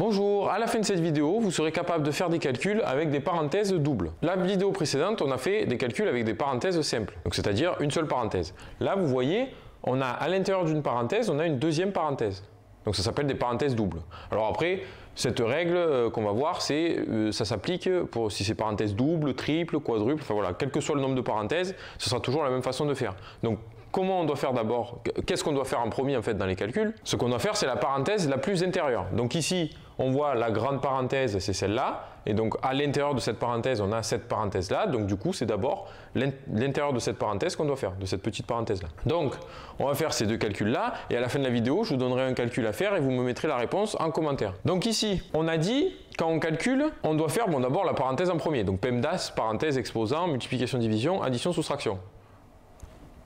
Bonjour, à la fin de cette vidéo, vous serez capable de faire des calculs avec des parenthèses doubles. La vidéo précédente, on a fait des calculs avec des parenthèses simples, donc c'est-à-dire une seule parenthèse. Là, vous voyez, on a à l'intérieur d'une parenthèse, on a une deuxième parenthèse. Donc ça s'appelle des parenthèses doubles. Alors après, cette règle qu'on va voir, ça s'applique pour si c'est parenthèse double, triple, quadruple, enfin voilà, quel que soit le nombre de parenthèses, ce sera toujours la même façon de faire. Donc comment on doit faire d'abord? Qu'est-ce qu'on doit faire en premier en fait dans les calculs? Ce qu'on doit faire, c'est la parenthèse la plus intérieure. Donc ici, on voit la grande parenthèse, c'est celle-là. Et donc à l'intérieur de cette parenthèse, on a cette parenthèse-là. Donc du coup, c'est d'abord l'intérieur de cette parenthèse qu'on doit faire, de cette petite parenthèse-là. Donc on va faire ces deux calculs-là. Et à la fin de la vidéo, je vous donnerai un calcul à faire et vous me mettrez la réponse en commentaire. Donc ici, on a dit, quand on calcule, on doit faire d'abord la parenthèse en premier. Donc PEMDAS, parenthèse, exposant, multiplication, division, addition, soustraction.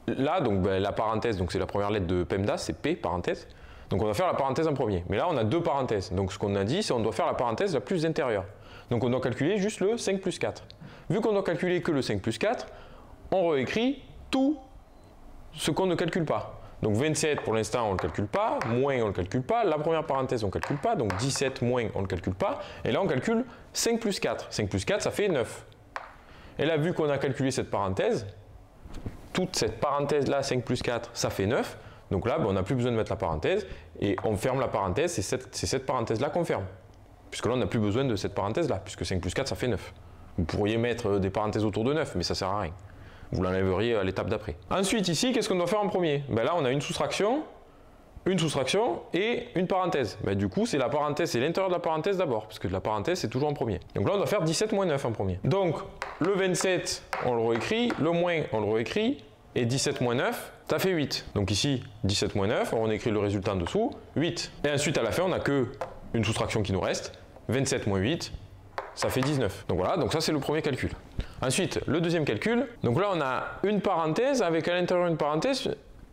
Là, donc la parenthèse, c'est la première lettre de PEMDAS, c'est P, parenthèse. Donc on va faire la parenthèse en premier. Mais là, on a deux parenthèses. Donc ce qu'on a dit, c'est qu'on doit faire la parenthèse la plus intérieure. Donc on doit calculer juste le 5 plus 4. Vu qu'on doit calculer que le 5 plus 4, on réécrit tout ce qu'on ne calcule pas. Donc 27, pour l'instant, on ne le calcule pas. Moins, on ne le calcule pas. La première parenthèse, on ne calcule pas. Donc 17 moins, on ne le calcule pas. Et là, on calcule 5 plus 4. 5 plus 4, ça fait 9. Et là, vu qu'on a calculé cette parenthèse, toute cette parenthèse-là, 5 plus 4, ça fait 9. Donc là, on n'a plus besoin de mettre la parenthèse et on ferme la parenthèse. C'est cette parenthèse-là qu'on ferme. Puisque là, on n'a plus besoin de cette parenthèse-là, puisque 5 plus 4, ça fait 9. Vous pourriez mettre des parenthèses autour de 9, mais ça ne sert à rien. Vous l'enlèveriez à l'étape d'après. Ensuite, ici, qu'est-ce qu'on doit faire en premier? Là, on a une soustraction et une parenthèse. Du coup, c'est la parenthèse, c'est l'intérieur de la parenthèse d'abord, parce que la parenthèse, c'est toujours en premier. Donc là, on doit faire 17 moins 9 en premier. Donc, le 27, on le réécrit, le moins, on le réécrit, et 17 moins 9, ça fait 8. Donc ici, 17 moins 9, on écrit le résultat en dessous, 8. Et ensuite, à la fin, on n'a que une soustraction qui nous reste, 27 moins 8, ça fait 19. Donc voilà, donc ça c'est le premier calcul. Ensuite, le deuxième calcul, donc là on a une parenthèse avec à l'intérieur une parenthèse,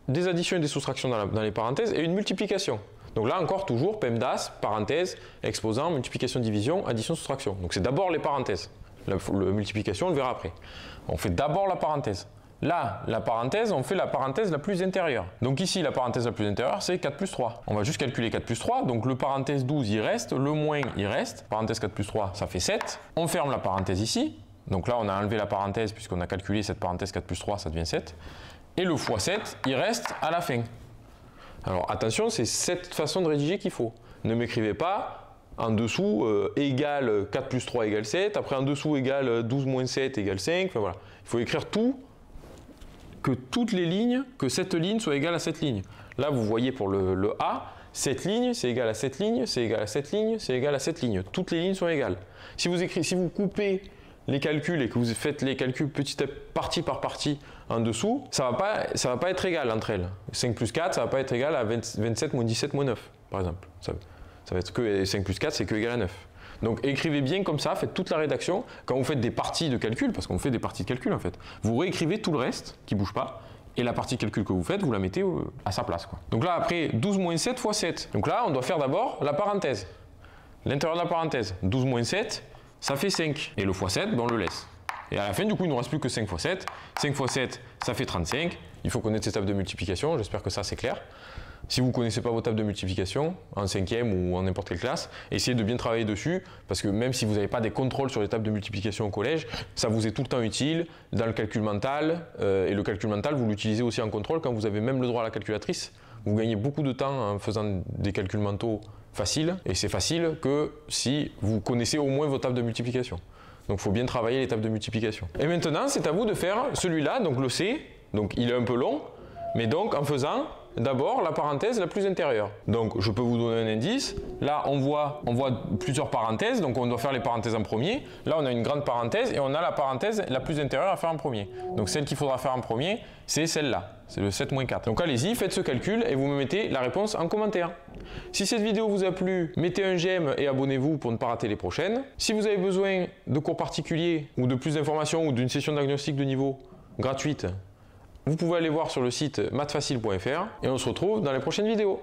des additions et des soustractions dans les parenthèses et une multiplication. Donc là encore, toujours PEMDAS, parenthèse, exposant, multiplication, division, addition, soustraction. Donc c'est d'abord les parenthèses. La multiplication, on le verra après. On fait d'abord la parenthèse. Là, la parenthèse, on fait la parenthèse la plus intérieure. Donc ici, la parenthèse la plus intérieure, c'est 4 plus 3. On va juste calculer 4 plus 3. Donc le parenthèse 12, il reste. Le moins, il reste. Parenthèse 4 plus 3, ça fait 7. On ferme la parenthèse ici. Donc là, on a enlevé la parenthèse puisqu'on a calculé cette parenthèse 4 plus 3, ça devient 7. Et le fois 7, il reste à la fin. Alors attention, c'est cette façon de rédiger qu'il faut. Ne m'écrivez pas en dessous égale 4 plus 3 égale 7. Après en dessous égale 12 moins 7 égale 5. Enfin, voilà. Il faut écrire tout. Que toutes les lignes, que cette ligne soit égale à cette ligne. Là, vous voyez pour le A, cette ligne, c'est égal à cette ligne, c'est égal à cette ligne, c'est égal à cette ligne. Toutes les lignes sont égales. Si vous coupez les calculs et que vous faites les calculs partie par partie en dessous, ça va pas être égal entre elles. 5 plus 4, ça va pas être égal à 27 moins 17 moins 9, par exemple. Ça va être que 5 plus 4, c'est que égal à 9. Donc écrivez bien comme ça, faites toute la rédaction. Quand vous faites des parties de calcul, parce qu'on fait des parties de calcul en fait, vous réécrivez tout le reste qui ne bouge pas, et la partie de calcul que vous faites, vous la mettez à sa place. Donc là, après, 12 moins 7 fois 7. Donc là, on doit faire d'abord la parenthèse. L'intérieur de la parenthèse. 12 moins 7, ça fait 5. Et le fois 7, on le laisse. Et à la fin, du coup, il ne nous reste plus que 5 fois 7. 5 fois 7, ça fait 35. Il faut connaître ces tables de multiplication. J'espère que ça, c'est clair. Si vous ne connaissez pas vos tables de multiplication, en 5e ou en n'importe quelle classe, essayez de bien travailler dessus, parce que même si vous n'avez pas des contrôles sur les tables de multiplication au collège, ça vous est tout le temps utile dans le calcul mental, et le calcul mental, vous l'utilisez aussi en contrôle quand vous avez même le droit à la calculatrice. Vous gagnez beaucoup de temps en faisant des calculs mentaux faciles, et c'est facile que si vous connaissez au moins vos tables de multiplication. Donc il faut bien travailler les tables de multiplication. Et maintenant, c'est à vous de faire celui-là, donc le C, donc il est un peu long, mais donc en faisant d'abord la parenthèse la plus intérieure. Donc je peux vous donner un indice. Là on voit plusieurs parenthèses, donc on doit faire les parenthèses en premier. Là on a une grande parenthèse et on a la parenthèse la plus intérieure à faire en premier. Donc celle qu'il faudra faire en premier, c'est celle-là. C'est le 7 moins 4. Donc allez-y, faites ce calcul et vous me mettez la réponse en commentaire. Si cette vidéo vous a plu, mettez un j'aime et abonnez-vous pour ne pas rater les prochaines. Si vous avez besoin de cours particuliers ou de plus d'informations ou d'une session de diagnostic de niveau gratuite, vous pouvez aller voir sur le site mathsfacile.fr et on se retrouve dans les prochaines vidéos.